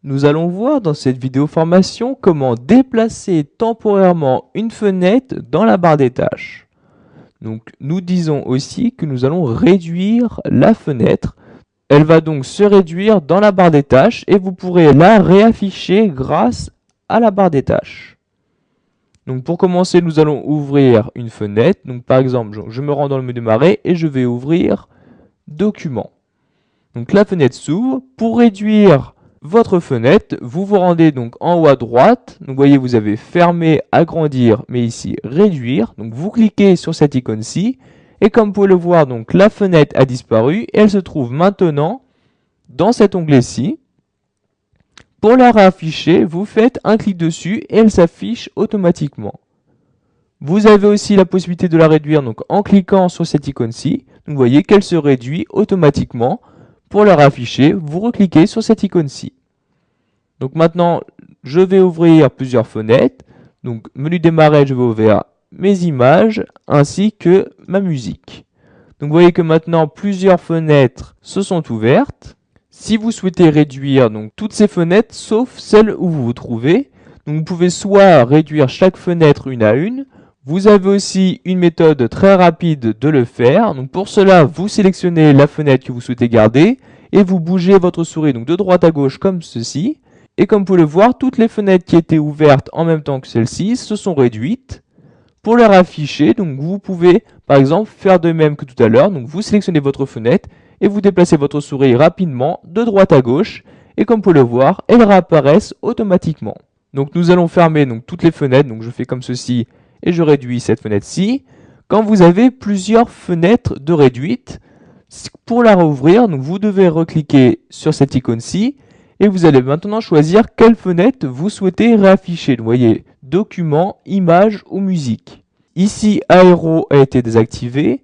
nous allons voir dans cette vidéo formation comment déplacer temporairement une fenêtre dans la barre des tâches. Donc, nous disons aussi que nous allons réduire la fenêtre. Elle va donc se réduire dans la barre des tâches et vous pourrez la réafficher grâce à la barre des tâches. Donc, pour commencer, nous allons ouvrir une fenêtre. Donc, par exemple, je me rends dans le menu démarrer et je vais ouvrir Document. Donc, la fenêtre s'ouvre. Pour réduire votre fenêtre, vous vous rendez donc en haut à droite. Donc, vous voyez, vous avez fermer, agrandir, mais ici réduire. Donc, vous cliquez sur cette icône-ci. Et comme vous pouvez le voir, donc la fenêtre a disparu et elle se trouve maintenant dans cet onglet-ci. Pour la réafficher, vous faites un clic dessus et elle s'affiche automatiquement. Vous avez aussi la possibilité de la réduire donc en cliquant sur cette icône-ci. Donc, vous voyez qu'elle se réduit automatiquement. Pour la réafficher, vous recliquez sur cette icône-ci. Donc maintenant, je vais ouvrir plusieurs fenêtres. Donc, menu démarrer, je vais ouvrir mes images ainsi que ma musique. Donc, vous voyez que maintenant, plusieurs fenêtres se sont ouvertes. Si vous souhaitez réduire donc toutes ces fenêtres, sauf celle où vous vous trouvez, donc vous pouvez soit réduire chaque fenêtre une à une. Vous avez aussi une méthode très rapide de le faire. Donc pour cela, vous sélectionnez la fenêtre que vous souhaitez garder et vous bougez votre souris donc de droite à gauche comme ceci. Et comme vous pouvez le voir, toutes les fenêtres qui étaient ouvertes en même temps que celle-ci se sont réduites. Pour les afficher, donc vous pouvez par exemple faire de même que tout à l'heure. Donc vous sélectionnez votre fenêtre et vous déplacez votre souris rapidement de droite à gauche. Et comme vous pouvez le voir, elles réapparaissent automatiquement. Donc nous allons fermer donc toutes les fenêtres. Donc je fais comme ceci. Et je réduis cette fenêtre-ci. Quand vous avez plusieurs fenêtres de réduite, pour la rouvrir, donc vous devez recliquer sur cette icône-ci et vous allez maintenant choisir quelle fenêtre vous souhaitez réafficher. Donc, vous voyez, document, image ou musique. Ici, aéro a été désactivé.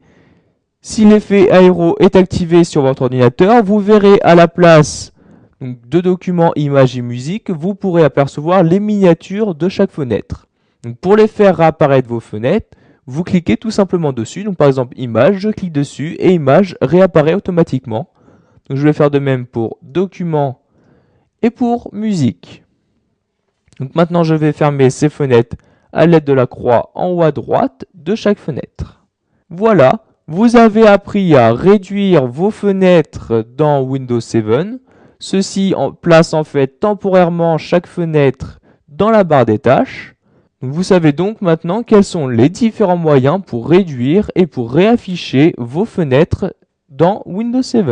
Si l'effet aéro est activé sur votre ordinateur, vous verrez à la place donc, de documents, images et musique, vous pourrez apercevoir les miniatures de chaque fenêtre. Donc, pour les faire réapparaître vos fenêtres, vous cliquez tout simplement dessus. Donc par exemple, image, je clique dessus et image réapparaît automatiquement. Donc je vais faire de même pour document et pour musique. Donc maintenant, je vais fermer ces fenêtres à l'aide de la croix en haut à droite de chaque fenêtre. Voilà, vous avez appris à réduire vos fenêtres dans Windows 7. Ceci place en fait temporairement chaque fenêtre dans la barre des tâches. Vous savez donc maintenant quels sont les différents moyens pour réduire et pour réafficher vos fenêtres dans Windows 7.